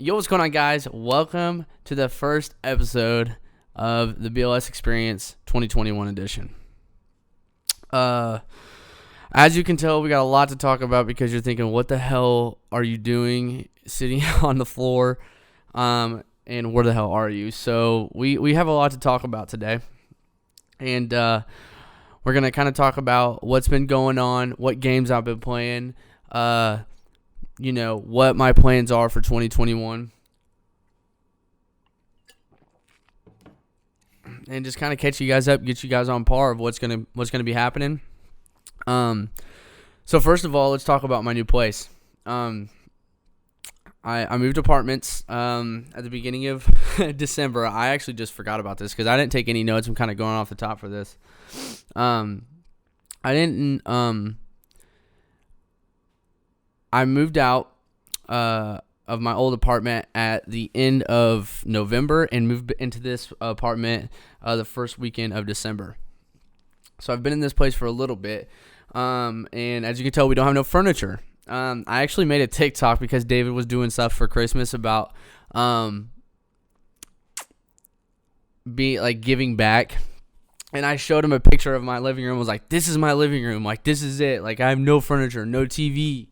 Yo, what's going on, guys? Welcome to the first episode of the BLS Experience 2021 edition. As you can tell, we got a lot to talk about because you're thinking, what the hell are you doing sitting on the floor? And where the hell are you? So we have a lot to talk about today. And we're going to kind of talk about what's been going on, what games I've been playing, what my plans are for 2021. And just kind of catch you guys up, get you guys on par of what's gonna be happening. So first of all, let's talk about my new place. I moved apartments at the beginning of December. I actually just forgot about this because I didn't take any notes. I'm kind of going off the top for this. I moved out of my old apartment at the end of November and moved into this apartment the first weekend of December. So I've been in this place for a little bit, and as you can tell, we don't have no furniture. I actually made a TikTok because David was doing stuff for Christmas about giving back. And I showed him a picture of my living room. I was like, this is my living room. Like, this is it. Like, I have no furniture, no TV.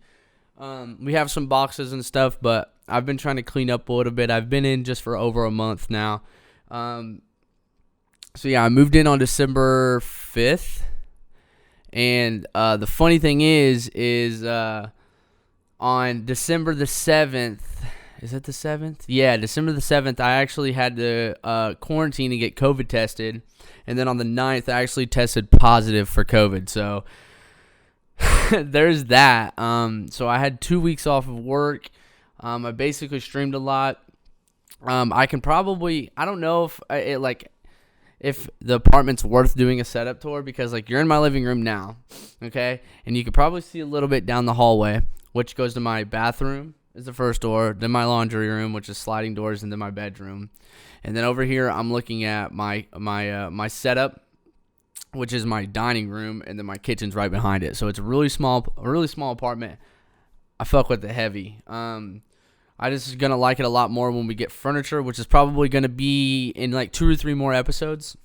We have some boxes and stuff, but I've been trying to clean up a little bit. I've been in just for over a month now. I moved in on December 5th. And the funny thing is on December the 7th, is it the 7th? Yeah, December the 7th, I actually had to quarantine and get COVID tested. And then on the 9th, I actually tested positive for COVID. So there's that. So I had 2 weeks off of work. I basically streamed a lot. I don't know if the apartment's worth doing a setup tour because you're in my living room now, okay? And you could probably see a little bit down the hallway, which goes to my bathroom is the first door, then my laundry room, which is sliding doors, and then my bedroom. And then over here, I'm looking at my setup, which is my dining room, and then my kitchen's right behind it. So it's a really small apartment. I fuck with it heavy. I just gonna like it a lot more when we get furniture, which is probably gonna be in 2 or 3 more episodes.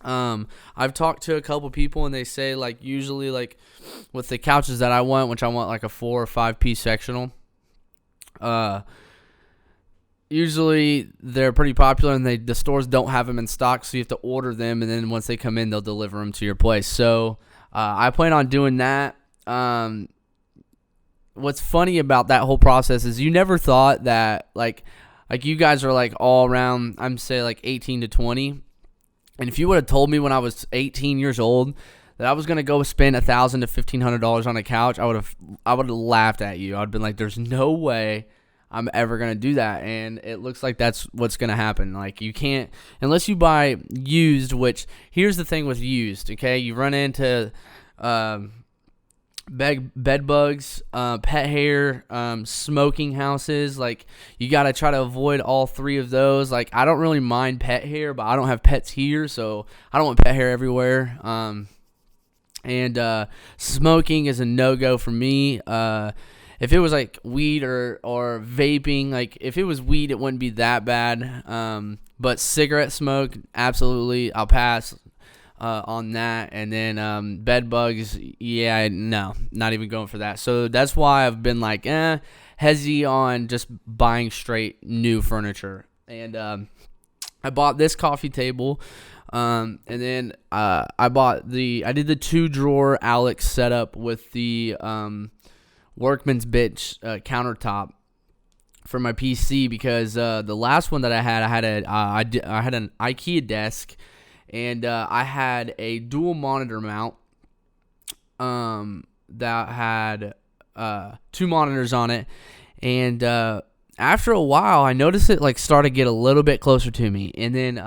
I've talked to a couple people, and they say usually with the couches that I want, which I want a 4 or 5 piece sectional. Usually they're pretty popular, and the stores don't have them in stock, so you have to order them, and then once they come in, they'll deliver them to your place. So I plan on doing that. What's funny about that whole process is you never thought that you guys are all around, I'm say 18 to 20, and if you would have told me when I was 18 years old that I was gonna go spend $1,000 to $1,500 on a couch, I would have laughed at you. I'd been like, "There's no way I'm ever gonna do that," and it looks like that's what's gonna happen. You can't unless you buy used. Which here's the thing with used, okay? You run into bed bugs, pet hair, smoking houses. You gotta try to avoid all 3 of those. I don't really mind pet hair, but I don't have pets here, so I don't want pet hair everywhere. And smoking is a no-go for me. If it was weed or vaping, if it was weed, it wouldn't be that bad. But cigarette smoke, absolutely, I'll pass on that. And then bed bugs, yeah, no, not even going for that. So that's why I've been hezzy on just buying straight new furniture. And I bought this coffee table. And then I did the 2-drawer Alex setup with the Workman's Bitch countertop for my PC because the last one that I had an IKEA desk, and I had a dual monitor mount that had 2 monitors on it, and after a while I noticed it started to get a little bit closer to me, and then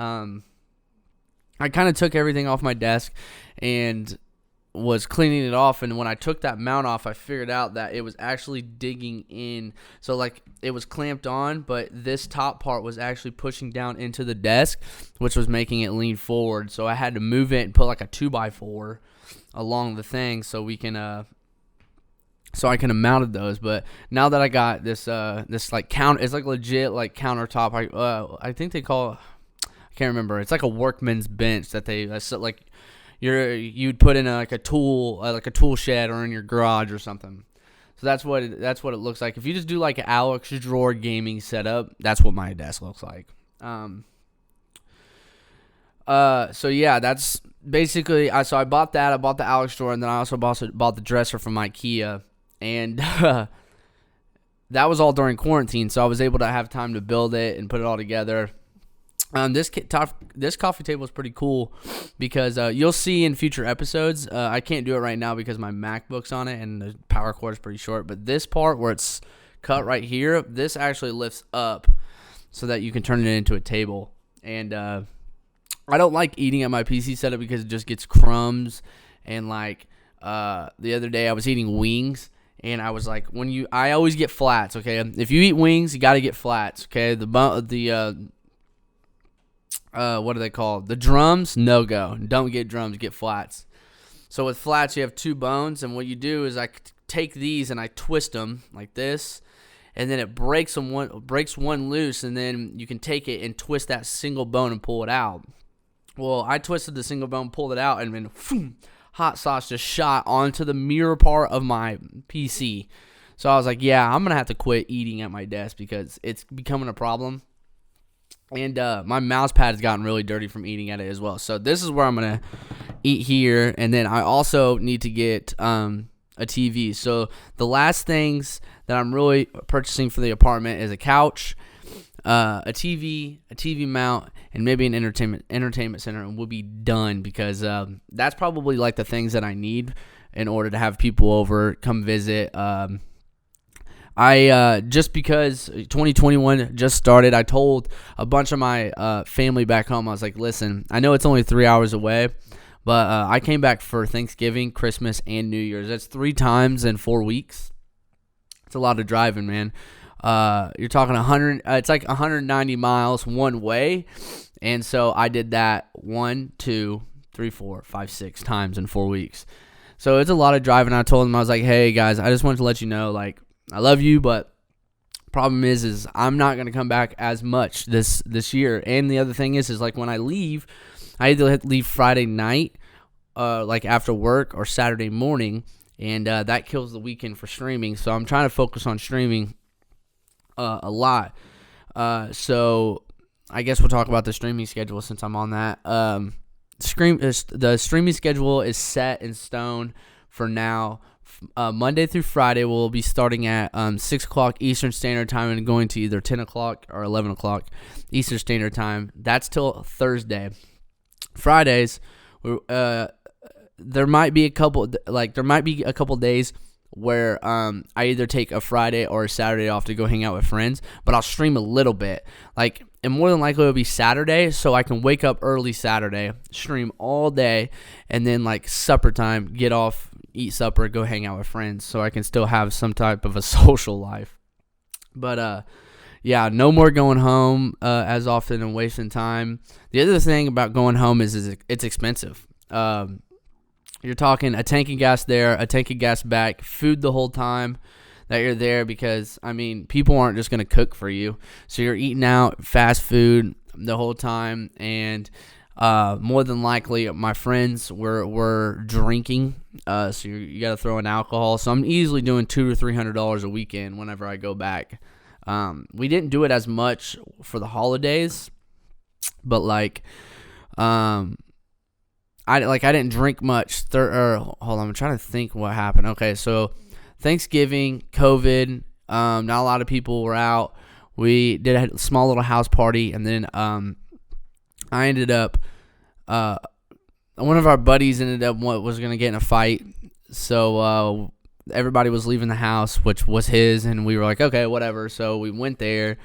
I kind of took everything off my desk and was cleaning it off, and when I took that mount off, I figured out that it was actually digging in. So it was clamped on, but this top part was actually pushing down into the desk, which was making it lean forward. So I had to move it and put a 2x4 along the thing so we can so I could have mounted those. But now that I got this this like it's like legit like countertop. I think they call it, I can't remember. It's like a workman's bench that they like you'd put in like a tool shed or in your garage or something. So that's what it looks like. If you just do like an Alex drawer gaming setup, that's what my desk looks like. So yeah, that's basically. So I bought that. I bought the Alex drawer, and then I also bought the dresser from IKEA, and that was all during quarantine. So I was able to have time to build it and put it all together. This coffee table is pretty cool because you'll see in future episodes. I can't do it right now because my MacBook's on it and the power cord is pretty short. But this part where it's cut right here, this actually lifts up so that you can turn it into a table. And I don't like eating at my PC setup because it just gets crumbs. And like the other day I was eating wings. And I was like, I always get flats. Okay, if you eat wings, you got to get flats. Okay, what are they called? The drums, no go. Don't get drums, get flats. So with flats, you have two bones, and what you do is I take these and I twist them like this, and then it breaks one loose, and then you can take it and twist that single bone and pull it out. Well, I twisted the single bone, pulled it out, and then hot sauce just shot onto the mirror part of my PC. So I was like, yeah, I'm going to have to quit eating at my desk because it's becoming a problem. And my mouse pad has gotten really dirty from eating at it as well. So this is where I'm going to eat here. And then I also need to get a TV. So the last things that I'm really purchasing for the apartment is a couch, a TV mount, and maybe an entertainment center, and we'll be done because that's probably like the things that I need in order to have people over, come visit. I just because 2021 just started, I told a bunch of my family back home, I was like, listen, I know it's only 3 hours away, but I came back for Thanksgiving, Christmas, and New Year's. That's 3 times in 4 weeks. It's a lot of driving, man. You're talking 100. It's like 190 miles one way, and so I did that 1, 2, 3, 4, 5, 6 times in 4 weeks. So it's a lot of driving. I told them, I was like, hey guys, I just wanted to let you know, like, I love you, but problem is I'm not gonna come back as much this year. And the other thing is like when I leave, I either leave Friday night, like after work, or Saturday morning, and that kills the weekend for streaming. So I'm trying to focus on streaming a lot. So I guess we'll talk about the streaming schedule since I'm on that. The streaming schedule is set in stone for now. Monday through Friday we'll be starting at 6 o'clock Eastern Standard Time and going to either 10 o'clock or 11 o'clock Eastern Standard Time. That's till Thursday. Fridays, there might be a couple days where I either take a Friday or a Saturday off to go hang out with friends, but I'll stream a little bit. Like, and more than likely it'll be Saturday, so I can wake up early Saturday, stream all day, and then like supper time, get off, eat supper, go hang out with friends, so I can still have some type of a social life. But yeah, no more going home as often and wasting time. The other thing about going home is it's expensive. You're talking a tank of gas there, a tank of gas back, food the whole time that you're there because, I mean, people aren't just going to cook for you. So you're eating out fast food the whole time, and more than likely my friends were drinking, so you got to throw in alcohol. So I'm easily doing $200 or $300 a weekend whenever I go back. We didn't do it as much for the holidays, but like I didn't drink much. Hold on, I'm trying to think what happened. Okay, so Thanksgiving, COVID, not a lot of people were out. We did a small little house party, and then I ended up, one of our buddies ended up was going to get in a fight, so everybody was leaving the house, which was his, and we were like, okay, whatever. So we went there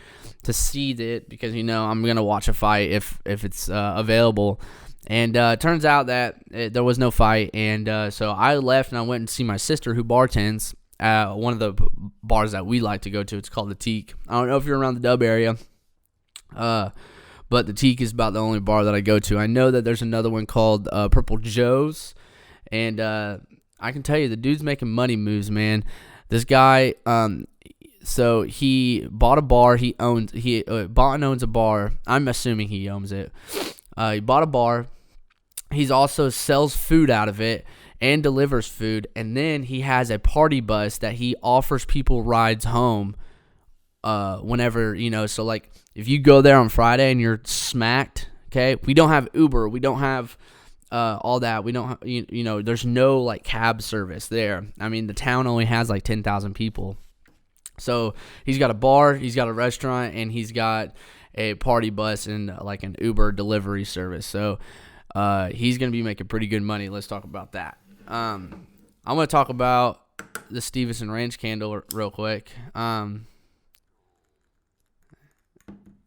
to see it because, you know, I'm going to watch a fight if it's available. And turns out that there was no fight, and so I left and I went and see my sister who bartends at one of the bars that we like to go to. It's called the Teak. I don't know if you're around the Dub area, but the Teak is about the only bar that I go to. I know that there's another one called Purple Joe's, and I can tell you the dude's making money moves, man. This guy, so he bought a bar. He bought and owns a bar. I'm assuming he owns it. He bought a bar. He's also sells food out of it and delivers food. And then he has a party bus that he offers people rides home whenever, so like if you go there on Friday and you're smacked, okay, we don't have Uber. We don't have all that. We don't, there's no like cab service there. I mean, the town only has like 10,000 people. So he's got a bar, he's got a restaurant, and he's got a party bus and like an Uber delivery service. So he's going to be making pretty good money. Let's talk about that. I'm going to talk about the Stevenson Ranch candle real quick.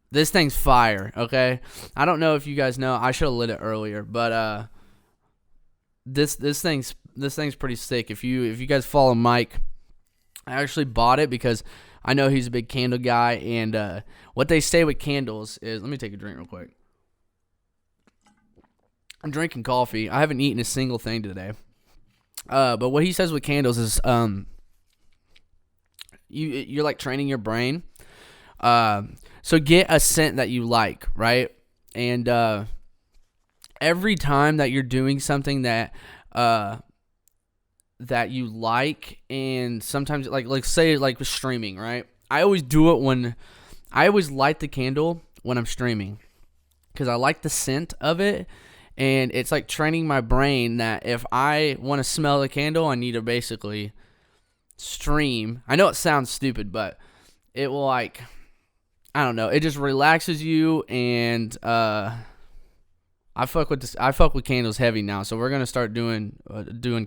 This thing's fire, okay? I don't know if you guys know. I should have lit it earlier, but this thing's pretty sick. If you guys follow Mike, I actually bought it because I know he's a big candle guy, and what they say with candles is, let me take a drink real quick. I'm drinking coffee. I haven't eaten a single thing today. But what he says with candles is you're like training your brain. So get a scent that you like, right? And every time that you're doing something that you like, and sometimes like say like with streaming, right? I always do it when I always light the candle when I'm streaming because I like the scent of it, and it's like training my brain that if I want to smell the candle, I need to basically stream. I know it sounds stupid, but it will like, I don't know, it just relaxes you, and I fuck with candles heavy now, so we're gonna start doing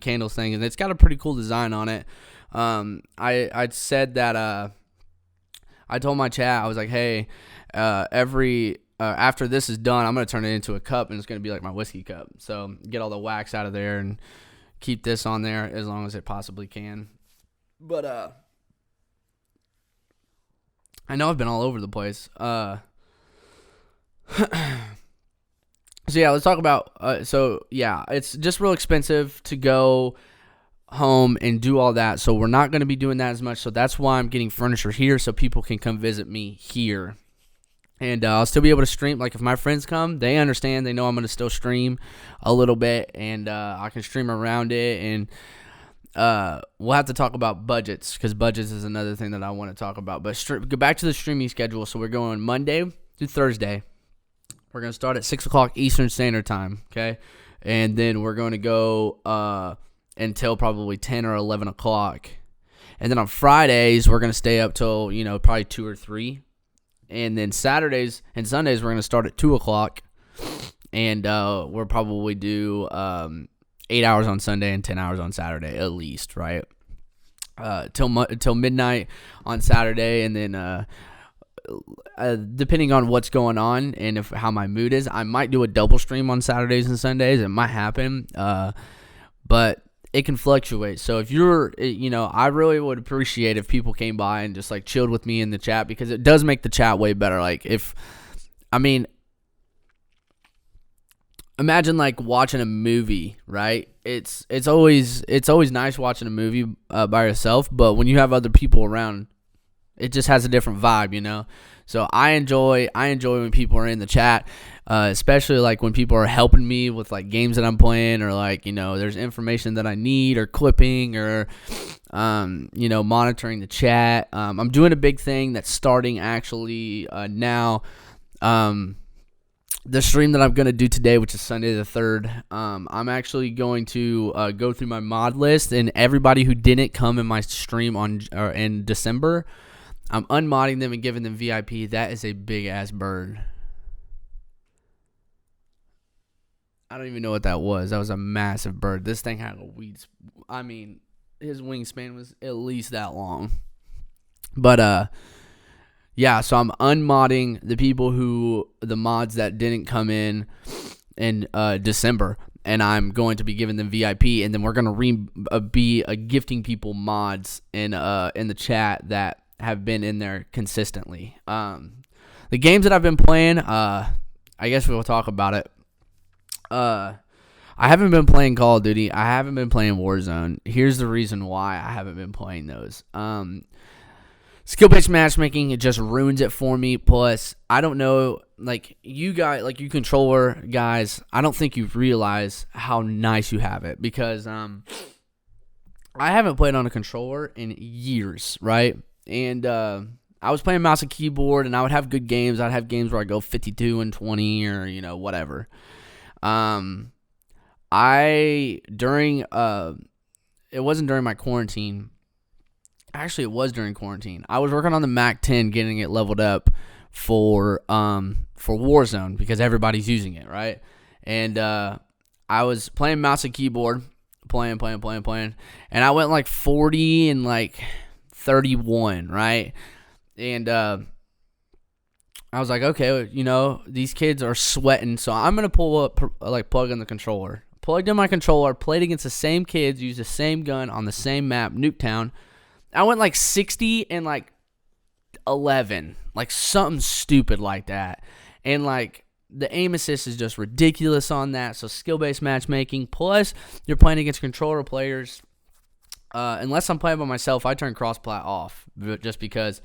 candles thing, and it's got a pretty cool design on it. I said that I told my chat, I was like, hey, after this is done, I'm gonna turn it into a cup, and it's gonna be like my whiskey cup. So get all the wax out of there and keep this on there as long as it possibly can. But I know I've been all over the place. So yeah, let's talk about. It's just real expensive to go home and do all that. So we're not going to be doing that as much. So that's why I'm getting furniture here, so people can come visit me here, and I'll still be able to stream. Like if my friends come, they understand. They know I'm going to still stream a little bit, and I can stream around it. And we'll have to talk about budgets, because budgets is another thing that I want to talk about. But go back to the streaming schedule. So we're going Monday through Thursday. We're going to start at 6 o'clock Eastern Standard Time, okay? And then we're going to go until probably 10 or 11 o'clock. And then on Fridays, we're going to stay up till, probably 2 or 3. And then Saturdays and Sundays, we're going to start at 2 o'clock. And we'll probably do 8 hours on Sunday and 10 hours on Saturday at least, right? Till midnight on Saturday, and then depending on what's going on and how my mood is, I might do a double stream on Saturdays and Sundays. It might happen, but it can fluctuate. So if you're, I really would appreciate if people came by and just like chilled with me in the chat, because it does make the chat way better. Like imagine like watching a movie, right? It's always nice watching a movie by yourself, but when you have other people around, it just has a different vibe, So I enjoy when people are in the chat, especially like when people are helping me with like games that I'm playing, or like, there's information that I need, or clipping, or monitoring the chat. I'm doing a big thing that's starting actually now. The stream that I'm going to do today, which is Sunday the 3rd, I'm actually going to go through my mod list, and everybody who didn't come in my stream in December, I'm unmodding them and giving them VIP. That is a big-ass bird. I don't even know what that was. That was a massive bird. This thing had his wingspan was at least that long. But, yeah, so I'm unmodding the mods that didn't come in December, and I'm going to be giving them VIP, and then we're going to be gifting people mods in the chat that have been in there consistently. The games that I've been playing, I guess we'll talk about it. I I haven't been playing Call of Duty. I haven't been playing Warzone. Here's the reason why I haven't been playing those. Skill-based matchmaking, it just ruins it for me. Plus, I don't know, like you controller guys, I don't think you realize how nice you have it, because I haven't played on a controller in years, right? And I was playing mouse and keyboard, and I would have good games. I'd have games where I go 52-20 or, whatever. It wasn't during my quarantine. Actually, it was during quarantine. I was working on the Mac 10, getting it leveled up for Warzone, because everybody's using it, right? And I was playing mouse and keyboard, playing, and I went like 40 and like 31, right? And I was like, okay, these kids are sweating, so I'm gonna plug in the controller. Plugged in my controller, played against the same kids, used the same gun on the same map, Nuketown. I went like 60 and like 11, like something stupid like that. And like the aim assist is just ridiculous on that. So skill-based matchmaking, plus you're playing against controller players. Unless I'm playing by myself, I turn cross-plat off, just because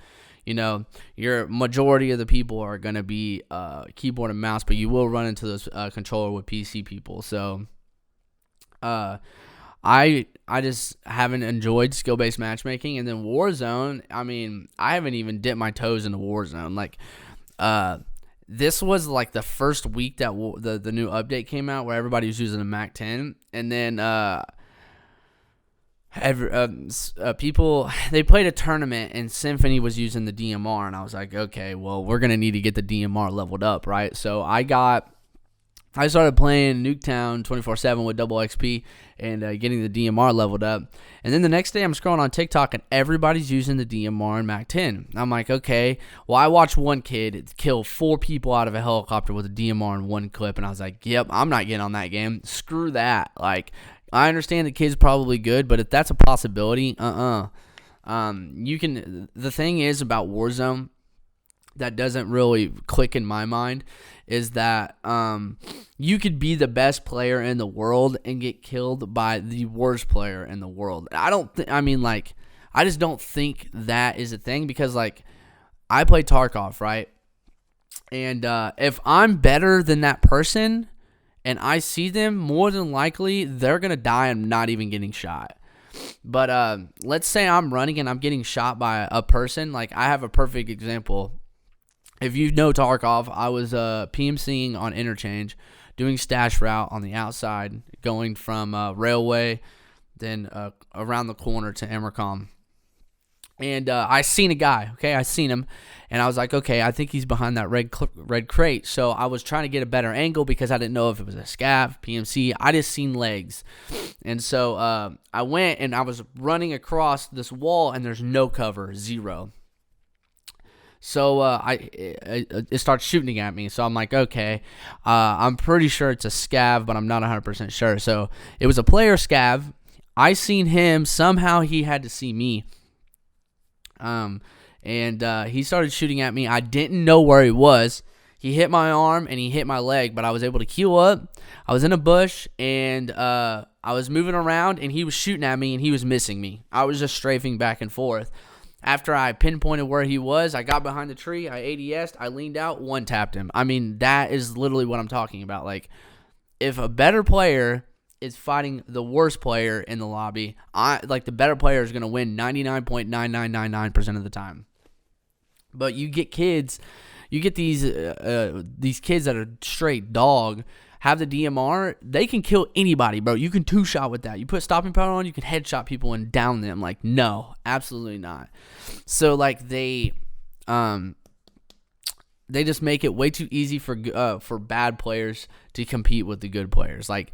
your majority of the people are going to be keyboard and mouse, but you will run into those controller with PC people. So I just haven't enjoyed skill-based matchmaking. And then Warzone, I mean, I haven't even dipped my toes into Warzone. Like, this was like the first week that the new update came out, where everybody was using a Mac 10, and then people, they played a tournament, and Symphony was using the DMR, and I was like, okay, well, we're gonna need to get the DMR leveled up, right? So I started playing Nuketown 24/7 with double XP and getting the DMR leveled up. And then the next day I'm scrolling on TikTok and everybody's using the DMR in Mac 10. I'm like, okay. Well, I watched one kid kill 4 people out of a helicopter with a DMR in one clip, and I was like, yep, I'm not getting on that game. Screw that. Like, I understand the kid's probably good, but if that's a possibility, the thing is about Warzone that doesn't really click in my mind is that you could be the best player in the world and get killed by the worst player in the world. I just don't think that is a thing, because like I play Tarkov, right? And if I'm better than that person and I see them, more than likely they're going to die and not even getting shot. But let's say I'm running and I'm getting shot by a person. Like, I have a perfect example. If you know Tarkov, I was PMCing on Interchange, doing stash route on the outside, going from Railway, then around the corner to Emercom. And I seen a guy, okay? I seen him, and I was like, okay, I think he's behind that red crate. So I was trying to get a better angle, because I didn't know if it was a scav, PMC. I just seen legs. And so I went, and I was running across this wall, and there's no cover, 0. So it starts shooting at me. So I'm like, okay, I'm pretty sure it's a scav, but I'm not 100% sure. So it was a player scav. I seen him. Somehow he had to see me. And he started shooting at me. I didn't know where he was. He hit my arm and he hit my leg, but I was able to queue up. I was in a bush, and I was moving around, and he was shooting at me, and he was missing me. I was just strafing back and forth. After I pinpointed where he was, I got behind the tree, I ADS'd, I leaned out, one-tapped him. I mean, that is literally what I'm talking about. Like, if a better player is fighting the worst player in the lobby, the better player is going to win 99.9999% of the time. But you get kids, these kids that are straight dog, have the DMR, they can kill anybody, bro. You can 2-shot with that. You put stopping power on, you can headshot people and down them. Like, no, absolutely not. So, like, they just make it way too easy for bad players to compete with the good players. Like,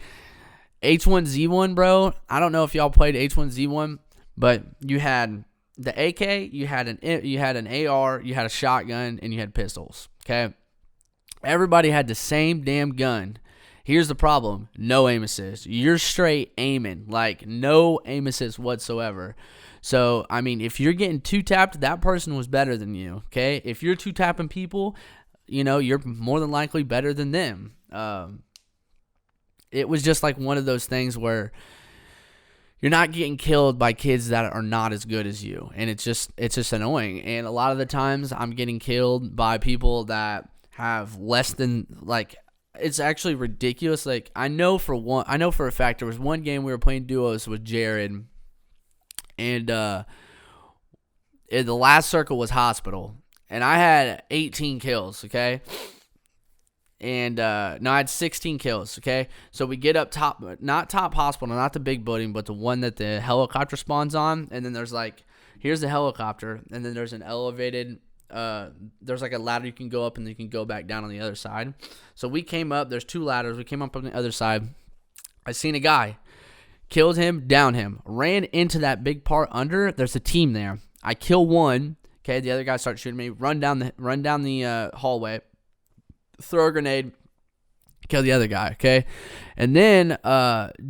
H1Z1, bro, I don't know if y'all played H1Z1, but you had the AK, you had an AR, you had a shotgun, and you had pistols, okay? Everybody had the same damn gun. Here's the problem. No aim assist. You're straight aiming. Like, no aim assist whatsoever. So, I mean, if you're getting 2-tapped, that person was better than you, okay? If you're 2-tapping people, you're more than likely better than them. it was just like one of those things where you're not getting killed by kids that are not as good as you, and it's just annoying. And a lot of the times I'm getting killed by people that have less than, like, it's actually ridiculous. Like, I know for a fact there was one game we were playing duos with Jared, and the last circle was hospital, and I had 18 kills, okay? And no, I had 16 kills, okay? So we get up top, not top hospital, not the big building, but the one that the helicopter spawns on. And then there's like, here's the helicopter, and then there's an elevated, there's like a ladder you can go up and you can go back down on the other side. So we came up, there's 2 ladders, we came up on the other side. I seen a guy, killed him, down him, ran into that big part under, there's a team there. I kill one, okay, the other guy starts shooting me, run down the hallway, throw a grenade, kill the other guy, okay? And then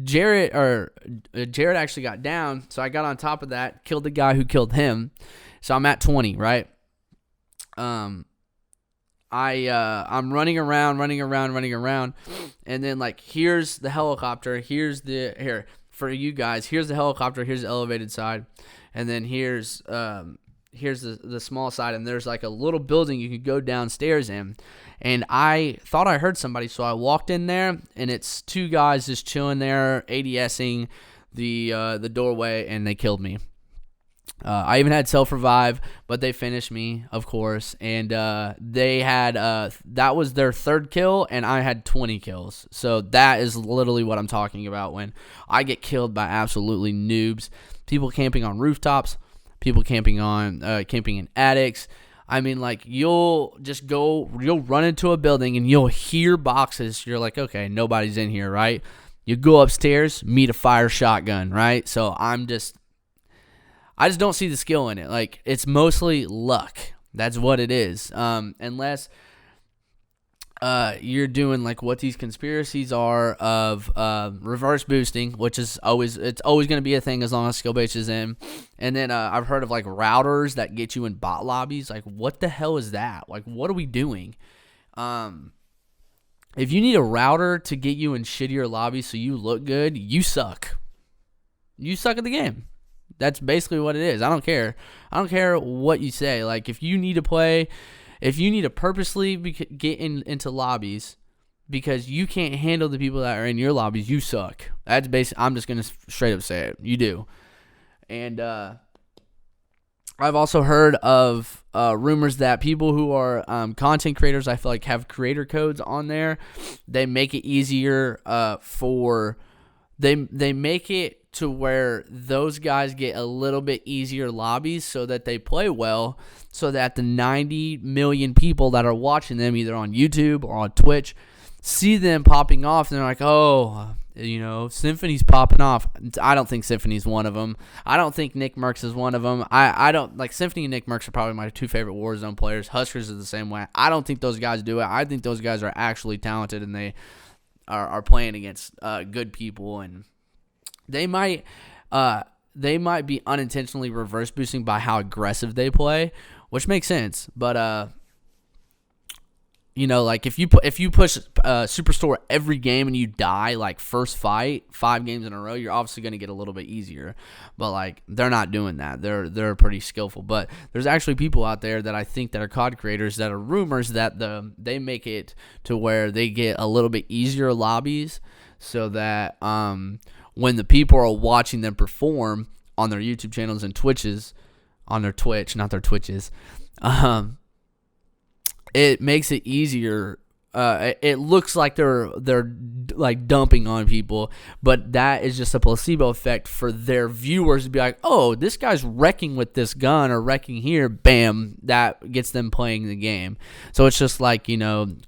Jared actually got down, so I got on top of that, killed the guy who killed him. So I'm at 20, right? I'm running around, and then like here's the helicopter, here's the helicopter, here's the elevated side, and then here's the small side, and there's like a little building you could go downstairs in. And I thought I heard somebody, so I walked in there, and it's 2 guys just chilling there, ADSing the doorway, and they killed me. I even had self-revive, but they finished me, of course. And they had that was their 3rd kill, and I had 20 kills. So that is literally what I'm talking about when I get killed by absolutely noobs. People camping on rooftops, people camping in attics. I mean, like, you'll run into a building and you'll hear boxes. You're like, okay, nobody's in here, right? You go upstairs, meet a fire shotgun, right? So I just don't see the skill in it. Like, it's mostly luck. That's what it is. Unless you're doing like what these conspiracies are of reverse boosting, which is always going to be a thing as long as skill base is in. And then I've heard of like routers that get you in bot lobbies. Like, what the hell is that? Like, what are we doing? If you need a router to get you in shittier lobbies so you look good, you suck. You suck at the game. That's basically what it is. I don't care what you say. Like, if you need to purposely get into lobbies because you can't handle the people that are in your lobbies, you suck. That's basically, I'm just going to straight up say it. You do. And I've also heard of rumors that people who are content creators, I feel like, have creator codes on there. They make it easier they make it to where those guys get a little bit easier lobbies so that they play well, so that the 90 million people that are watching them either on YouTube or on Twitch see them popping off, and they're like, oh, Symphony's popping off. I don't think Symphony's one of them. I don't think Nick Merckx is one of them. I don't like Symphony and Nick Merckx are probably my 2 favorite Warzone players. Huskers is the same way. I don't think those guys do it. I think those guys are actually talented, and they are playing against good people, and they might be unintentionally reverse boosting by how aggressive they play, which makes sense. But like if you push Superstore every game and you die like first fight 5 games in a row, you're obviously going to get a little bit easier. But like, they're not doing that. They're pretty skillful. But there's actually people out there that I think that are COD creators that are rumors that they make it to where they get a little bit easier lobbies, so that when the people are watching them perform on their YouTube channels and Twitches, on their Twitch, not their Twitches, it makes it easier. It looks like they're like dumping on people, but that is just a placebo effect for their viewers to be like, oh, this guy's wrecking with this gun or wrecking here. Bam, that gets them playing the game. So it's just like,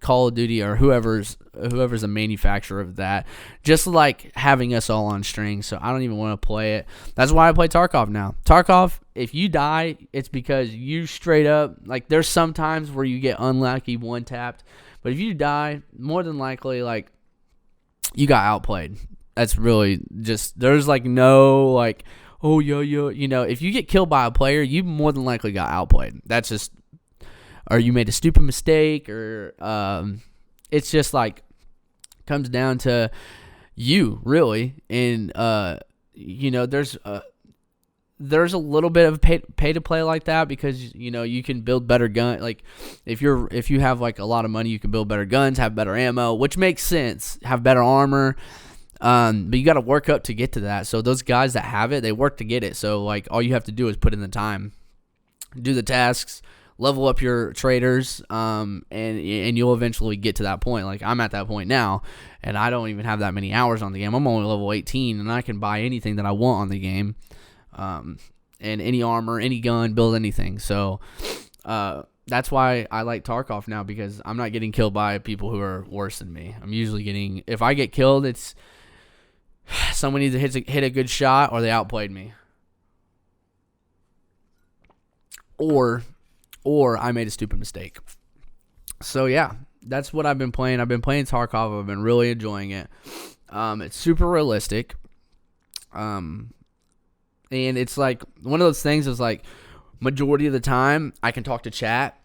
Call of Duty or whoever's a manufacturer of that, just like having us all on strings. So I don't even want to play it. That's why I play Tarkov now. Tarkov, if you die, it's because you straight up, like, there's some times where you get unlucky, one tapped. But if you die, more than likely, like, you got outplayed. That's really just, there's like no, like, oh, if you get killed by a player, you more than likely got outplayed. That's just, or you made a stupid mistake, or it's just like, comes down to, you really. And there's a little bit of pay to play like that, because you can build better gun. Like if you have like a lot of money, you can build better guns, have better ammo, which makes sense. Have better armor. But you got to work up to get to that. So those guys that have it, they work to get it. So like all you have to do is put in the time, do the tasks, level up your traders, and you'll eventually get to that point. Like I'm at that point now, and I don't even have that many hours on the game. I'm only level 18, and I can buy anything that I want on the game, and any armor, any gun, build anything. So that's why I like Tarkov now, because I'm not getting killed by people who are worse than me. I'm usually getting, if I get killed, it's someone either hit a good shot or they outplayed me, or I made a stupid mistake. So yeah, that's what I've been playing. I've been playing Tarkov. I've been really enjoying it. It's super realistic. And it's like one of those things is like majority of the time I can talk to chat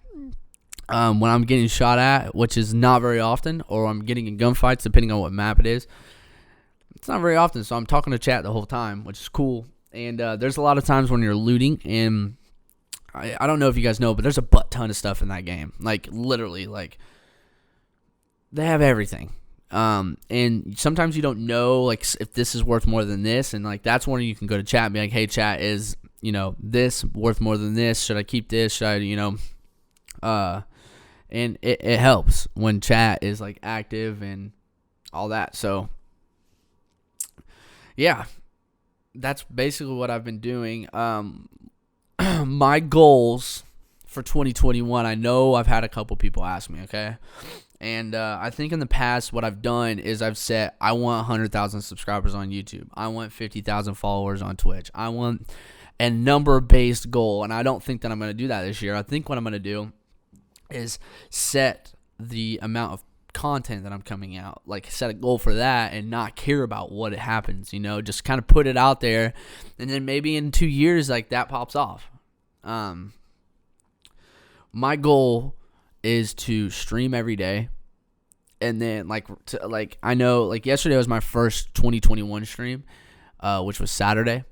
when I'm getting shot at, which is not very often, or I'm getting in gunfights depending on what map it is. It's not very often, so I'm talking to chat the whole time, which is cool. And there's a lot of times when you're looting, and I don't know if you guys know, but there's a butt ton of stuff in that game. Like literally, like they have everything. And sometimes you don't know like if this is worth more than this, and like that's when you can go to chat and be like, hey chat, is this worth more than this? Should I keep this? Should I and it helps when chat is like active and all that. So yeah, that's basically what I've been doing. My goals for 2021, I know I've had a couple people ask me, okay? And I think in the past what I've done is I've said I want 100,000 subscribers on YouTube. I want 50,000 followers on Twitch. I want a number-based goal, and I don't think that I'm going to do that this year. I think what I'm going to do is set the amount of content that I'm coming out, like set a goal for that and not care about what it happens, just kind of put it out there, and then maybe in 2 years like that pops off. My goal is to stream every day, and then I know like yesterday was my first 2021 stream, which was Saturday.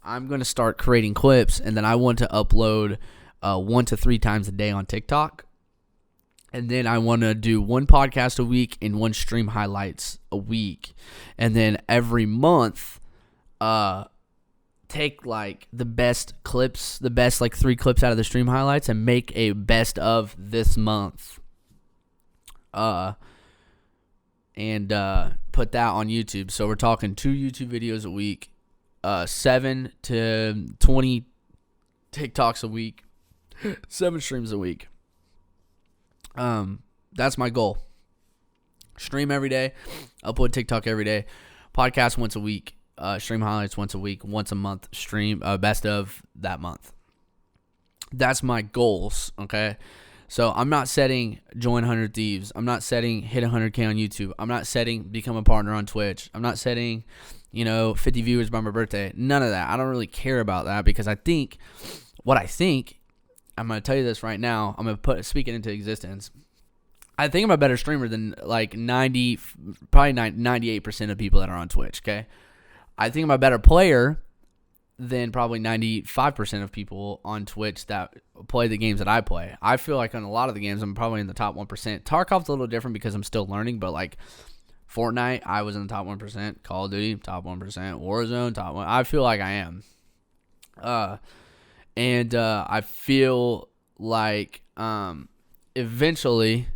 I'm going to start creating clips, and then I want to upload 1 to 3 times a day on TikTok. And then I want to do 1 podcast a week and 1 stream highlights a week. And then every month, take like the best clips, the best like 3 clips out of the stream highlights, and make a best of this month. And put that on YouTube. So we're talking 2 YouTube videos a week, 7 to 20 TikToks a week, 7 streams a week. That's my goal. Stream every day, upload TikTok every day, podcast once a week, stream highlights once a week, once a month, stream best of that month. That's my goals, okay? So I'm not setting join 100 Thieves. I'm not setting hit 100K on YouTube. I'm not setting become a partner on Twitch. I'm not setting, 50 viewers by my birthday. None of that. I don't really care about that, because I think, I'm going to tell you this right now. I'm going to speak it into existence. I think I'm a better streamer than like 98% of people that are on Twitch, okay? I think I'm a better player than probably 95% of people on Twitch that play the games that I play. I feel like on a lot of the games, I'm probably in the top 1%. Tarkov's a little different because I'm still learning, but like Fortnite, I was in the top 1%. Call of Duty, top 1%. Warzone, top 1%. I feel like I am. And I feel like eventually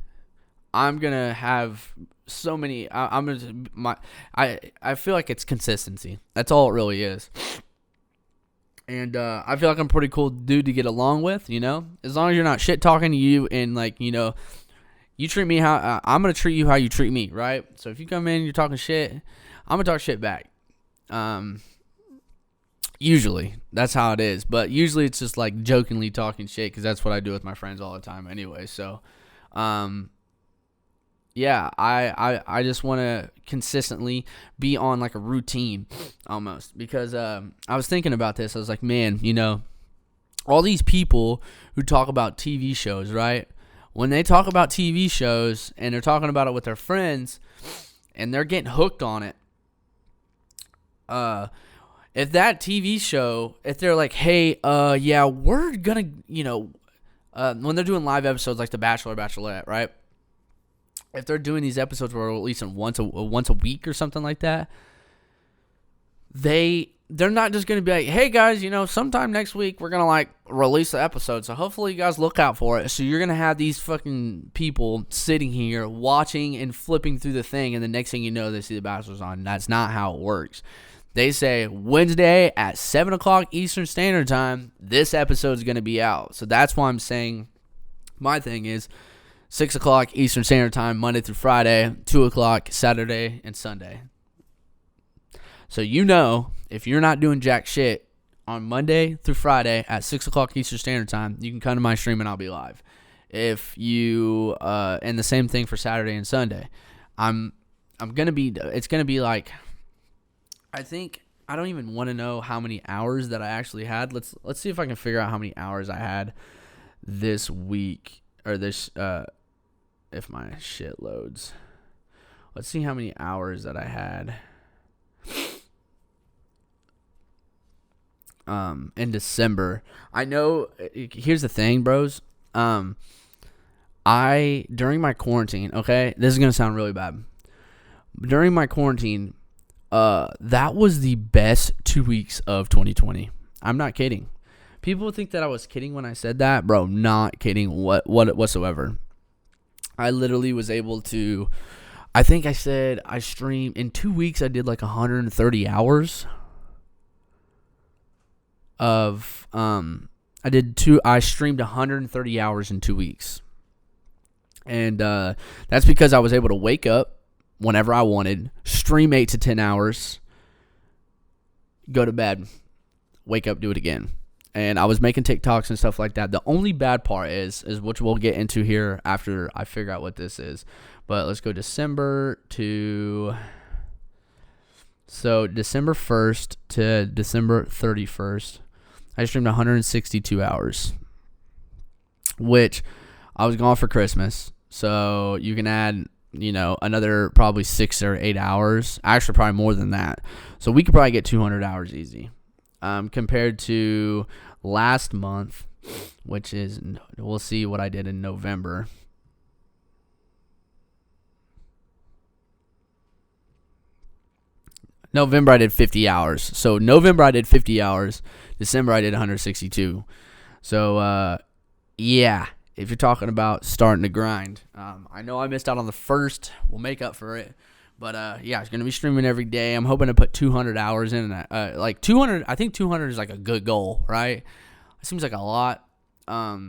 I'm gonna have so many. I feel like it's consistency. That's all it really is. And I feel like I'm a pretty cool dude to get along with. As long as you're not shit talking to you, and like you treat me how I'm gonna treat you how you treat me, right? So if you come in and you're talking shit, I'm gonna talk shit back. Usually, that's how it is. But usually it's just like jokingly talking shit, because that's what I do with my friends all the time anyway. So, yeah, I just want to consistently be on like a routine almost. Because I was thinking about this. I was like, man, all these people who talk about TV shows, right? When they talk about TV shows and they're talking about it with their friends and they're getting hooked on it, if that TV show, if they're like, hey, yeah, we're gonna, when they're doing live episodes like The Bachelor, Bachelorette, right? If they're doing these episodes where at least once a week or something like that, they're not just going to be like, hey guys, sometime next week we're going to like release the episode. So hopefully you guys look out for it. So you're going to have these fucking people sitting here watching and flipping through the thing. And the next thing you know, they see The Bachelor's on. That's not how it works. They say Wednesday at 7 o'clock Eastern Standard Time, this episode is going to be out. So that's why I'm saying my thing is 6 o'clock Eastern Standard Time, Monday through Friday, 2 o'clock Saturday and Sunday. So if you're not doing jack shit on Monday through Friday at 6 o'clock Eastern Standard Time, you can come to my stream and I'll be live. If you and the same thing for Saturday and Sunday. It's gonna be like, I don't even want to know how many hours that I actually had. Let's see if I can figure out how many hours I had this week, or this if my shit loads. Let's see how many hours that I had in December. I know, here's the thing, bros. During my quarantine, okay, this is gonna sound really bad. During my quarantine, that was the best 2 weeks of 2020. I'm not kidding. People think that I was kidding when I said that, bro. Not kidding whatsoever. I literally was able to, I think I said I streamed in 2 weeks. I did like 130 hours of I streamed 130 hours in 2 weeks. And that's because I was able to wake up whenever I wanted, stream 8 to 10 hours, go to bed, wake up, do it again. And I was making TikToks and stuff like that. The only bad part is which we'll get into here after I figure out what this is. But let's go December 1st to December 31st. I streamed 162 hours, which I was gone for Christmas. So you can add, another probably 6 or 8 hours. Actually, probably more than that. So we could probably get 200 hours easy. Compared to last month, which is, we'll see what I did in November. November I did 50 hours. So November I did 50 hours. December I did 162. So yeah, if you're talking about starting to grind, I know I missed out on the first. We'll make up for it. But yeah, it's gonna be streaming every day. I'm hoping to put 200 hours in that. Like 200, I think 200 is like a good goal, right? It seems like a lot. I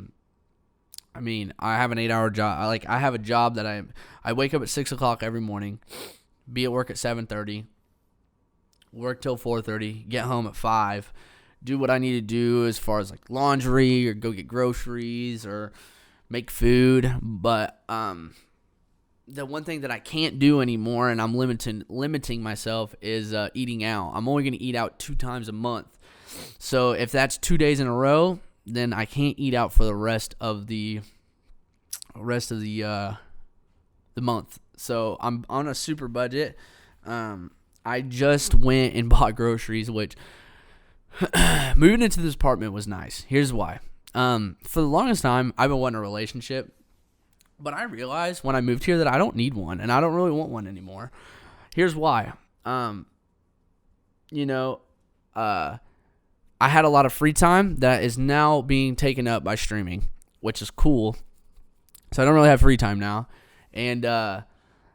mean, I have an 8-hour job. I have a job that I wake up at 6 o'clock every morning, be at work at 7:30, work till 4:30, get home at 5, do what I need to do as far as like laundry or go get groceries or make food. But the one thing that I can't do anymore, and I'm limiting myself, is eating out. I'm only going to eat out 2 times a month. So if that's 2 days in a row, then I can't eat out for the rest of the month. So I'm on a super budget. I just went and bought groceries, which moving into this apartment was nice. Here's why. For the longest time, I've been wanting a relationship. But I realized when I moved here that I don't need one, and I don't really want one anymore. Here's why. I had a lot of free time that is now being taken up by streaming, which is cool. So I don't really have free time now. And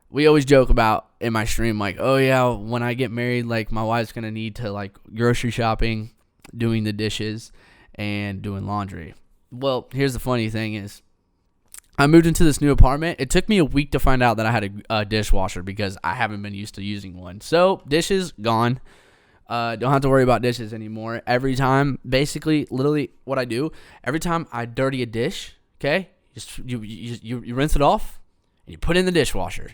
we always joke about in my stream, like, oh yeah, when I get married, like my wife's going to need to like grocery shopping, doing the dishes, and doing laundry. Well, here's the funny thing is, I moved into this new apartment. It took me a week to find out that I had a dishwasher because I haven't been used to using one. So dishes gone. Don't have to worry about dishes anymore. Every time, basically, literally what I do, every time I dirty a dish, okay, you rinse it off and you put it in the dishwasher.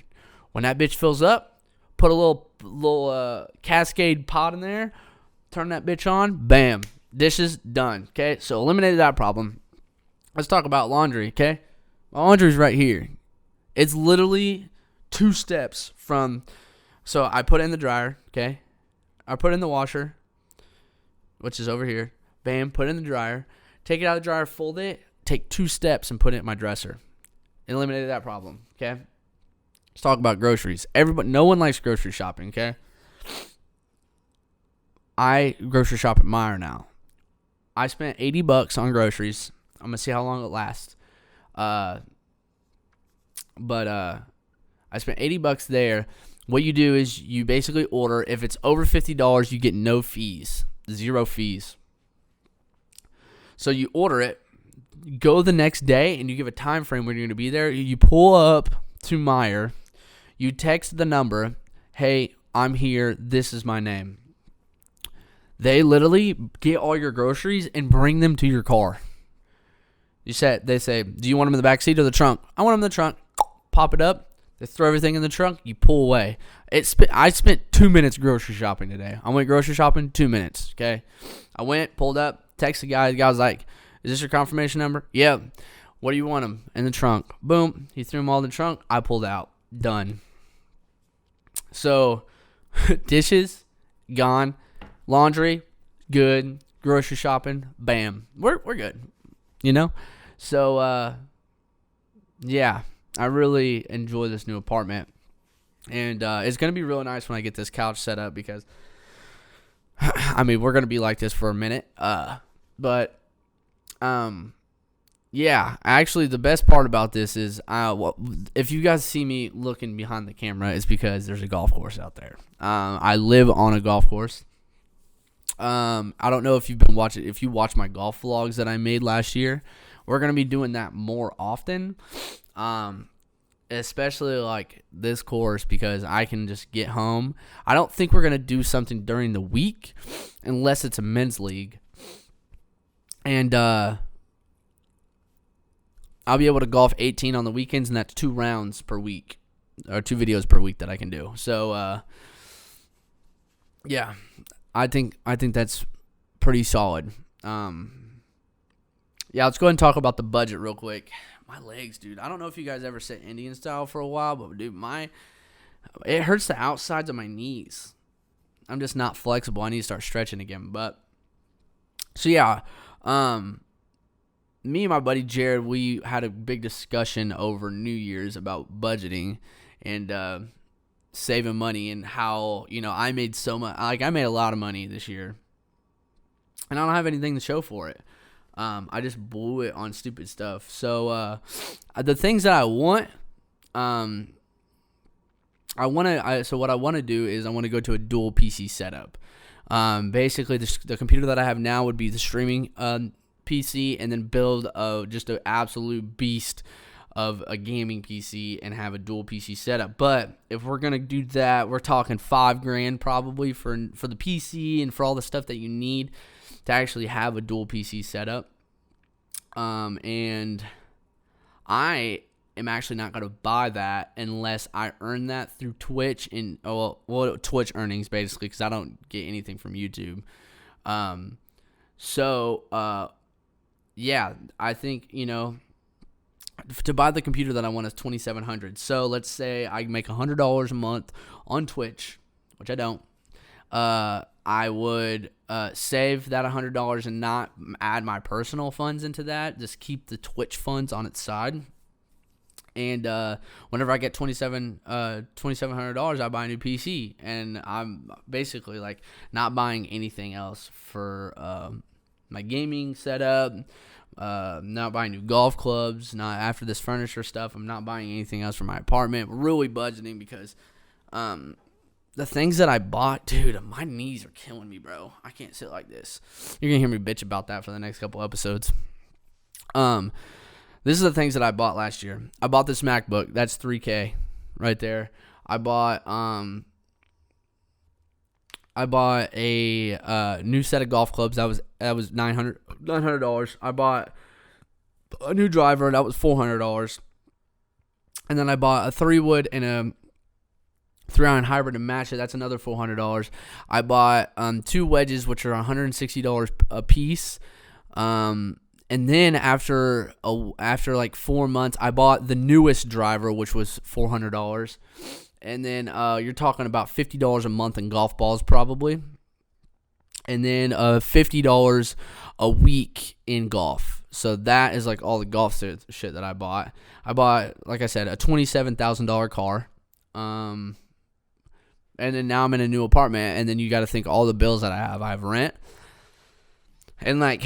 When that bitch fills up, put a little Cascade pot in there, turn that bitch on, bam, dishes done. Okay, so eliminated that problem. Let's talk about laundry. Okay. My laundry's right here. It's literally 2 steps from, so I put it in the dryer, okay? I put it in the washer, which is over here. Bam, put it in the dryer. Take it out of the dryer, fold it, take 2 steps, and put it in my dresser. Eliminated that problem, okay? Let's talk about groceries. No one likes grocery shopping, okay? I grocery shop at Meijer now. I spent $80 on groceries. I'm going to see how long it lasts. But I spent $80 there. What you do is you basically order. If it's over $50, you get no fees. 0 fees. So you order it, go the next day, and you give a time frame when you're going to be there. You pull up to Meijer. You text the number, hey, I'm here. This is my name. They literally get all your groceries and bring them to your car. They say, do you want them in the back seat or the trunk? I want them in the trunk. Pop it up. They throw everything in the trunk. You pull away. I spent 2 minutes grocery shopping today. I went grocery shopping 2 minutes, okay? I went, pulled up, texted the guy. The guy was like, is this your confirmation number? Yeah. What do you want them? In the trunk. Boom. He threw them all in the trunk. I pulled out. Done. So, dishes, gone. Laundry, good. Grocery shopping, bam. We're good, you know? So, yeah, I really enjoy this new apartment. And it's going to be really nice when I get this couch set up because, I mean, we're going to be like this for a minute. Yeah, actually, the best part about this is, if you guys see me looking behind the camera, it's because there's a golf course out there. I live on a golf course. I don't know if if you watch my golf vlogs that I made last year. We're going to be doing that more often. Especially like this course because I can just get home. I don't think we're going to do something during the week unless it's a men's league. And, I'll be able to golf 18 on the weekends, and that's 2 rounds per week, or 2 videos per week that I can do. So, yeah, I think that's pretty solid. Yeah, let's go ahead and talk about the budget real quick. My legs, dude. I don't know if you guys ever sit Indian style for a while, but dude, it hurts the outsides of my knees. I'm just not flexible. I need to start stretching again. But so yeah, me and my buddy Jared, we had a big discussion over New Year's about budgeting and saving money and how, I made so much. Like, I made a lot of money this year, and I don't have anything to show for it. I just blew it on stupid stuff. So the things that I want, so what I want to do is I want to go to a dual PC setup. Basically, the computer that I have now would be the streaming PC, and then build just an absolute beast of a gaming PC and have a dual PC setup. But if we're gonna do that, we're talking $5,000 probably for the PC and for all the stuff that you need to actually have a dual PC setup. And I am actually not going to buy that unless I earn that through Twitch Twitch earnings basically, because I don't get anything from YouTube. Yeah, I think, to buy the computer that I want is $2,700. So let's say I make $100 a month on Twitch, which I don't. I would save that $100 and not add my personal funds into that. Just keep the Twitch funds on its side. And whenever I get $2,700, I buy a new PC. And I'm basically like not buying anything else for my gaming setup. Not buying new golf clubs. Not after this furniture stuff. I'm not buying anything else for my apartment. We're really budgeting because the things that I bought, dude, my knees are killing me, bro. I can't sit like this. You're going to hear me bitch about that for the next couple episodes. This is the things that I bought last year. I bought this MacBook. That's $3,000 right there. I bought a new set of golf clubs. That was $900. I bought a new driver. That was $400. And then I bought a 3-wood and a 3-iron hybrid to match it. That's another $400. I bought 2 wedges, which are $160 a piece. And then after like 4 months, I bought the newest driver, which was $400. And then you're talking about $50 a month in golf balls probably. and then $50 a week in golf. So that is like all the golf shit that I bought. I bought, like I said, a $27,000 car. And then now I'm in a new apartment, and then you got to think all the bills that I have. I have rent. And like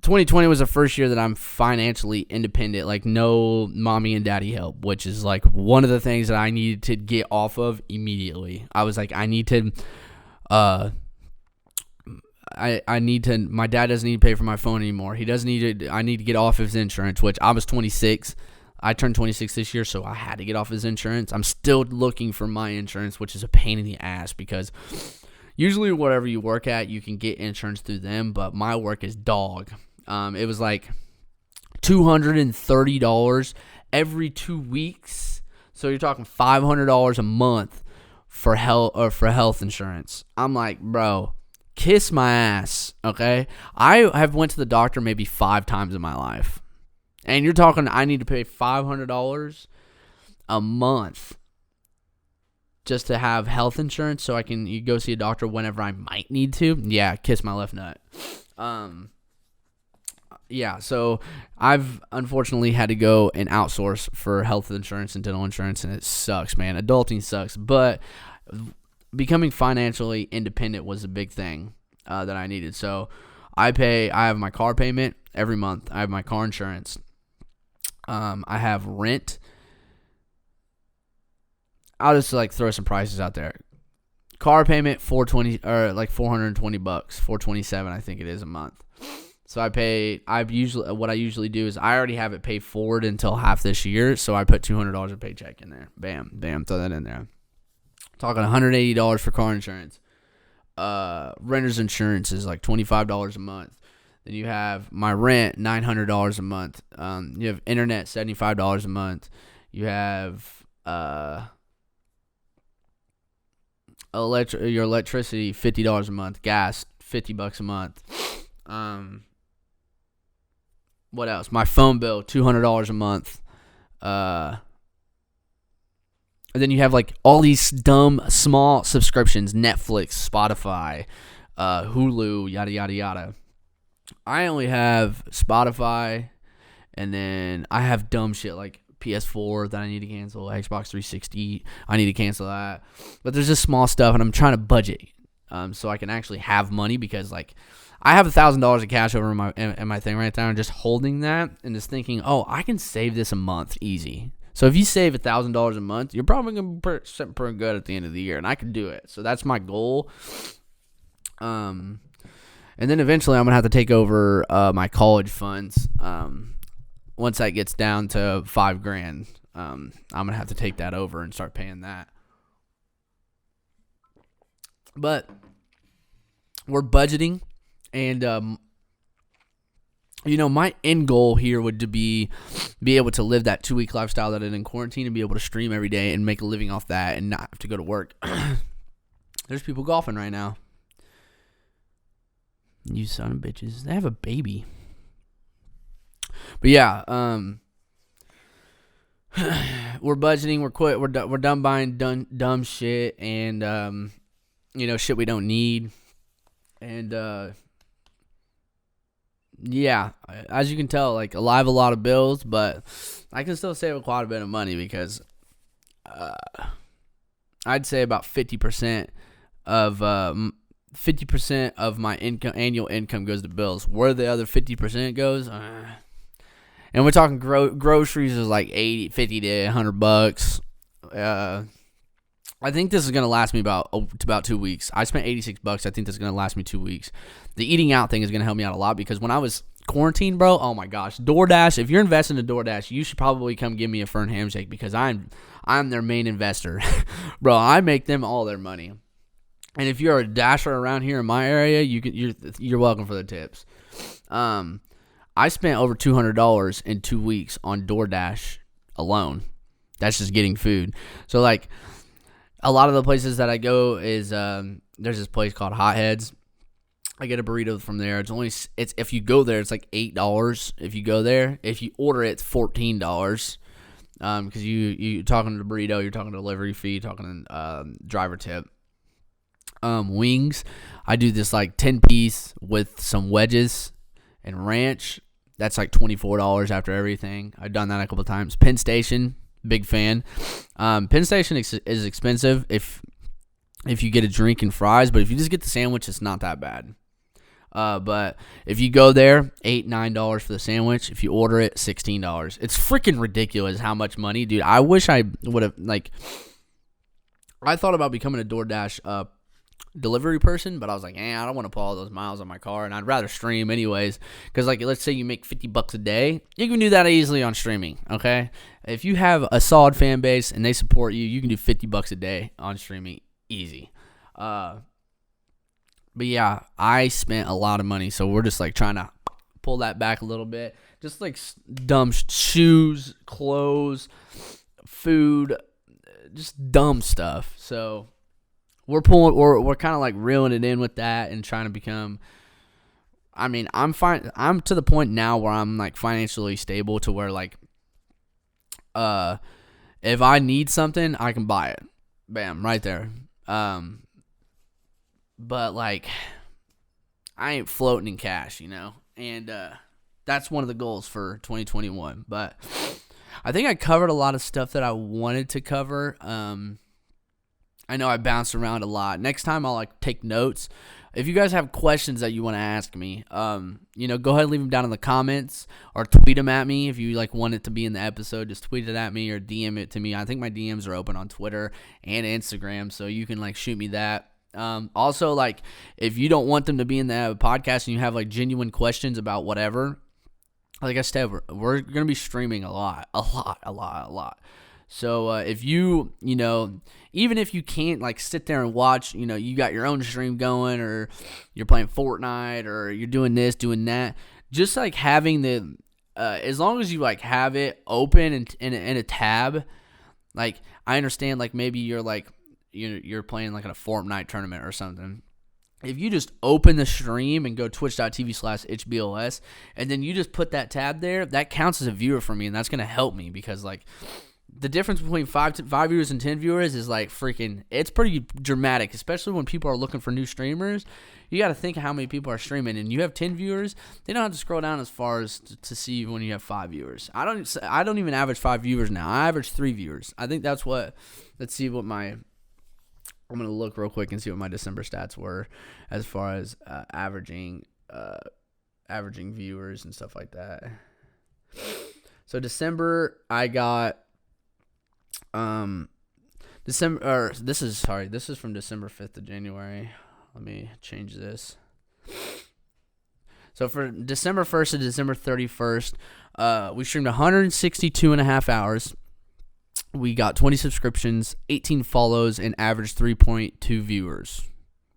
2020 was the first year that I'm financially independent, like no mommy and daddy help, which is like one of the things that I needed to get off of immediately. I was like, I need to, my dad doesn't need to pay for my phone anymore. He doesn't need to, I need to get off his insurance, which I was 26. I turned 26 this year, so I had to get off his insurance. I'm still looking for my insurance, which is a pain in the ass because usually whatever you work at, you can get insurance through them, but my work is dog. It was like $230 every 2 weeks. So you're talking $500 a month for health insurance. I'm like, bro, kiss my ass, okay? I have went to the doctor maybe 5 times in my life. And you're talking I need to pay $500 a month just to have health insurance so you go see a doctor whenever I might need to. Yeah, kiss my left nut. Yeah, so I've unfortunately had to go and outsource for health insurance and dental insurance, and it sucks, man. Adulting sucks, but becoming financially independent was a big thing that I needed. So I have my car payment every month. I have my car insurance. I have rent. I'll just like throw some prices out there. Car payment $420 or like $420, $427 I think it is a month. So what I usually do is I already have it paid forward until half this year, so I put $200 a paycheck in there. Bam, bam, throw that in there. Talking $180 for car insurance. Renter's insurance is like $25 a month. Then you have my rent, $900 a month. You have internet, $75 a month. You have your electricity, $50 a month. Gas, $50 a month. What else? My phone bill, $200 a month. And then you have like all these dumb small subscriptions: Netflix, Spotify, Hulu, yada yada yada. I only have Spotify, and then I have dumb shit like PS4 that I need to cancel, Xbox 360, I need to cancel that. But there's just small stuff, and I'm trying to budget so I can actually have money, because like I have $1,000 of cash over in my thing right now, and just holding that and just thinking, oh, I can save this a month easy. So if you save $1,000 a month, you're probably going to be something pretty good at the end of the year, and I can do it. So that's my goal. And then eventually I'm going to have to take over my college funds. Once that gets down to $5,000, I'm going to have to take that over and start paying that. But we're budgeting, and my end goal here would be able to live that 2-week lifestyle that I did in quarantine, and be able to stream every day and make a living off that and not have to go to work. There's people golfing right now. You son of bitches. They have a baby. But yeah, we're budgeting. We're done buying dumb shit and shit we don't need. And yeah, as you can tell, like I have a lot of bills, but I can still save quite a bit of money, because I'd say about 50% of my annual income goes to bills. Where the other 50% goes, and we're talking groceries is like $50 to $100. I think this is gonna last me about 2 weeks. I spent $86. I think this is gonna last me 2 weeks. The eating out thing is gonna help me out a lot, because when I was quarantined, bro, oh my gosh, DoorDash. If you're investing in DoorDash, you should probably come give me a Fern handshake, because I'm their main investor, bro. I make them all their money. And if you're a dasher around here in my area, you're welcome for the tips. I spent over $200 in 2 weeks on DoorDash alone. That's just getting food. So like a lot of the places that I go is there's this place called Hotheads. I get a burrito from there. It's if you go there, it's like $8 if you go there. If you order it, it's $14. Because you're talking to the burrito, you're talking to delivery fee, you're talking driver tip. wings. I do this like 10-piece with some wedges and ranch. That's like $24 after everything. I've done that a couple times. Penn Station, big fan. Penn Station is expensive if you get a drink and fries, but if you just get the sandwich, it's not that bad. But if you go there, $8-9 for the sandwich. If you order it, $16. It's freaking ridiculous how much money, dude. I wish I would have, like, I thought about becoming a DoorDash delivery person, but I was like, I don't want to put all those miles on my car, and I'd rather stream anyways. Because, like, let's say you make $50 a day, you can do that easily on streaming. Okay, if you have a solid fan base and they support you, you can do $50 a day on streaming easy. But yeah, I spent a lot of money, so we're just like trying to pull that back a little bit. Just like dumb shoes, clothes, food, just dumb stuff. So we're kind of like reeling it in with that and trying to become. I mean, I'm fine. I'm to the point now where I'm like financially stable to where like, if I need something, I can buy it. Bam, right there. But like, I ain't floating in cash, and that's one of the goals for 2021. But I think I covered a lot of stuff that I wanted to cover. I know I bounced around a lot. Next time I'll like take notes. If you guys have questions that you want to ask me, go ahead and leave them down in the comments or tweet them at me. If you like want it to be in the episode, just tweet it at me or DM it to me. I think my DMs are open on Twitter and Instagram, so you can like shoot me that. Also, like, if you don't want them to be in the podcast and you have like genuine questions about whatever, like I said, we're gonna be streaming a lot. So if you even if you can't like sit there and watch, you got your own stream going, or you're playing Fortnite, or you're doing this, doing that, just like having the as long as you like have it open in a tab, like I understand like maybe you're like you're playing like in a Fortnite tournament or something. If you just open the stream and go twitch.tv/ItsBLS, and then you just put that tab there, that counts as a viewer for me, and that's going to help me because, like, the difference between 5 viewers and 10 viewers is, like, freaking, it's pretty dramatic, especially when people are looking for new streamers. You got to think of how many people are streaming, and you have 10 viewers, they don't have to scroll down as far as to see when you have 5 viewers. I don't even average 5 viewers now. I average 3 viewers. I think that's what, let's see what I'm going to look real quick and see what my December stats were as far as averaging viewers and stuff like that. So December, I got this is from December 5th to January. Let me change this. So for December 1st to December 31st, we streamed 162.5 hours. We got 20 subscriptions, 18 follows, and averaged 3.2 viewers.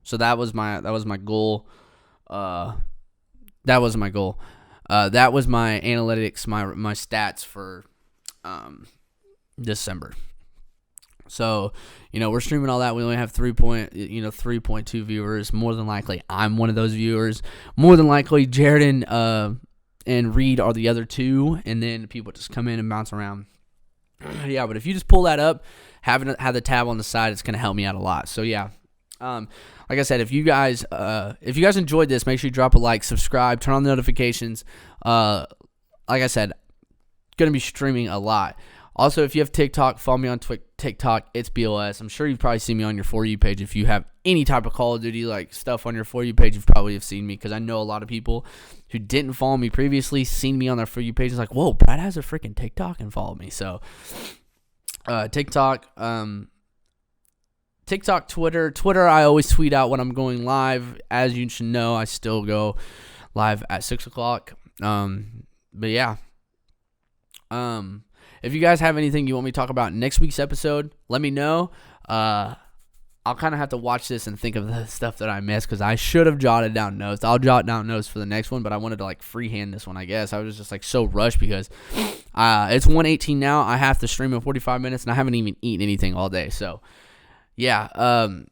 So that was my goal. That was my analytics, my stats for December. So, we're streaming all that. We only have 3.2 viewers. More than likely, I'm one of those viewers. More than likely, Jared and Reed are the other two, and then people just come in and bounce around. Yeah, but if you just pull that up, have the tab on the side, it's going to help me out a lot. So, yeah. Like I said, if you guys enjoyed this, make sure you drop a like, subscribe, turn on the notifications. Like I said, going to be streaming a lot. Also, if you have TikTok, follow me on TikTok, ItsBLS. I'm sure you've probably seen me on your For You page. If you have any type of Call of Duty like stuff on your For You page, you've probably have seen me, because I know a lot of people who didn't follow me previously seen me on their For You page. It's like, whoa, Brad has a freaking TikTok and follow me. So TikTok, Twitter, I always tweet out when I'm going live. As you should know, I still go live at 6 o'clock. But yeah. If you guys have anything you want me to talk about in next week's episode, let me know. I'll kind of have to watch this and think of the stuff that I missed, because I should have jotted down notes. I'll jot down notes for the next one, but I wanted to like freehand this one, I guess. I was just like so rushed because it's 1:18 now. I have to stream in 45 minutes, and I haven't even eaten anything all day. So, yeah. I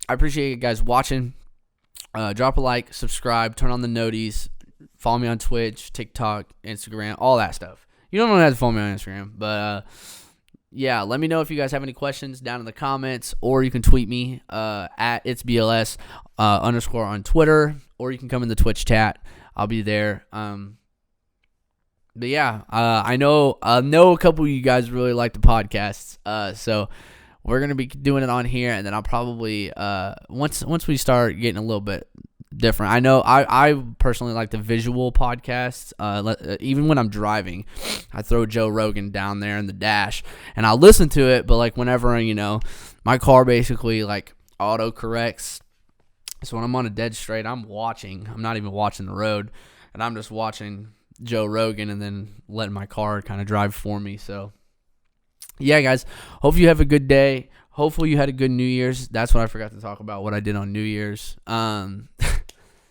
appreciate you guys watching. Drop a like, subscribe, turn on the noties, follow me on Twitch, TikTok, Instagram, all that stuff. You don't have to follow me on Instagram, but yeah, let me know if you guys have any questions down in the comments, or you can tweet me at ItsBLS _ on Twitter, or you can come in the Twitch chat. I'll be there. But yeah, I know a couple of you guys really like the podcasts, so we're gonna be doing it on here, and then I'll probably once we start getting a little bit different. I know I personally like the visual podcasts. Even when I'm driving, I throw Joe Rogan down there in the dash, and I'll listen to it. But like whenever my car basically like auto corrects, so when I'm on a dead straight, I'm not even watching the road, and I'm just watching Joe Rogan and then letting my car kind of drive for me. So yeah, guys, hope you have a good day. Hopefully you had a good New Year's. That's what I forgot to talk about, what I did on New Year's.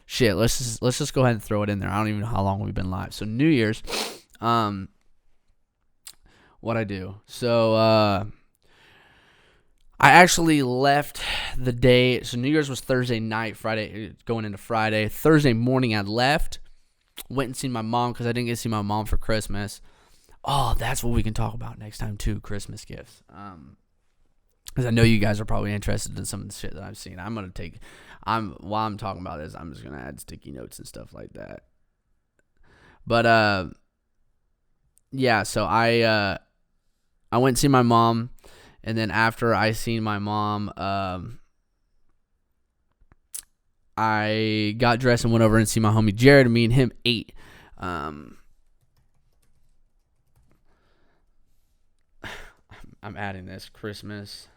Shit, let's just go ahead and throw it in there. I don't even know how long we've been live. So New Year's, what I do. So I actually left the day. So New Year's was Thursday night, Friday going into Friday. Thursday morning I left. Went and seen my mom because I didn't get to see my mom for Christmas. Oh, that's what we can talk about next time too, Christmas gifts. Because I know you guys are probably interested in some of the shit that I've seen. While I'm talking about this, I'm just gonna add sticky notes and stuff like that. But yeah. So I went and see my mom, and then after I seen my mom, I got dressed and went over and see my homie Jared, and me and him ate. I'm adding this Christmas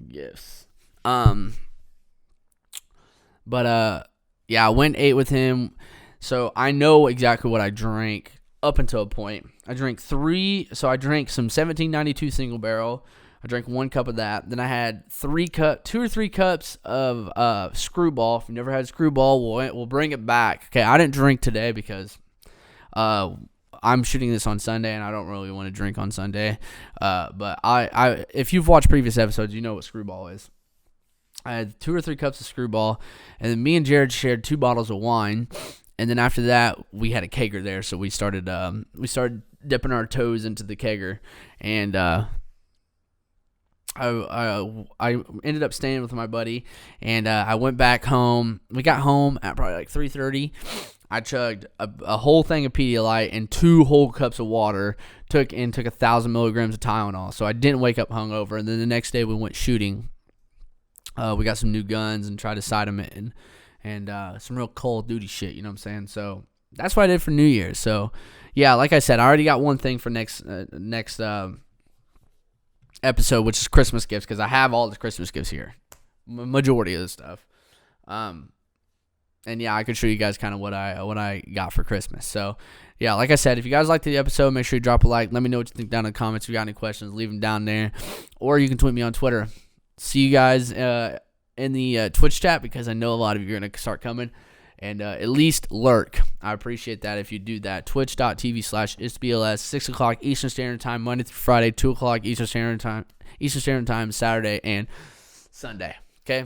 gifts. But yeah, I went and ate with him. So I know exactly what I drank up until a point. I drank some 1792 single barrel. I drank 1 cup of that. Then I had 2 or 3 cups of Screwball. If you've never had Screwball, we'll bring it back. Okay, I didn't drink today because I'm shooting this on Sunday, and I don't really want to drink on Sunday. But if you've watched previous episodes, you know what Screwball is. I had 2 or 3 cups of Screwball, and then me and Jared shared 2 bottles of wine. And then after that, we had a kegger there, so we started dipping our toes into the kegger, and I ended up staying with my buddy, and I went back home. We got home at probably like 3:30. I chugged a whole thing of Pedialyte and 2 whole cups of water. Took 1,000 milligrams of Tylenol, so I didn't wake up hungover. And then the next day we went shooting. We got some new guns and tried to sight them in, and some real Call of Duty shit. You know what I'm saying? So that's what I did for New Year's. So yeah, like I said, I already got one thing for next episode, which is Christmas gifts, because I have all the Christmas gifts here, majority of the stuff. And yeah, I could show you guys kind of what I got for Christmas. So yeah, like I said, if you guys liked the episode, make sure you drop a like. Let me know what you think down in the comments. If you got any questions, leave them down there, or you can tweet me on Twitter. See you guys in the Twitch chat, because I know a lot of you are going to start coming, and at least lurk. I appreciate that if you do that. Twitch.tv/ItsBLS, 6 o'clock Eastern Standard Time, Monday through Friday, 2 o'clock Eastern Standard Time, Saturday and Sunday. Okay?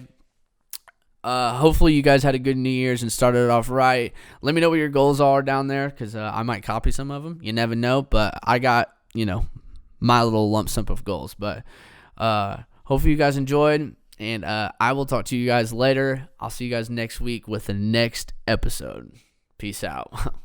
Hopefully you guys had a good New Year's and started it off right. Let me know what your goals are down there, because I might copy some of them. You never know, but I got, my little lump sum of goals. But hopefully you guys enjoyed, and I will talk to you guys later. I'll see you guys next week with the next episode. Peace out.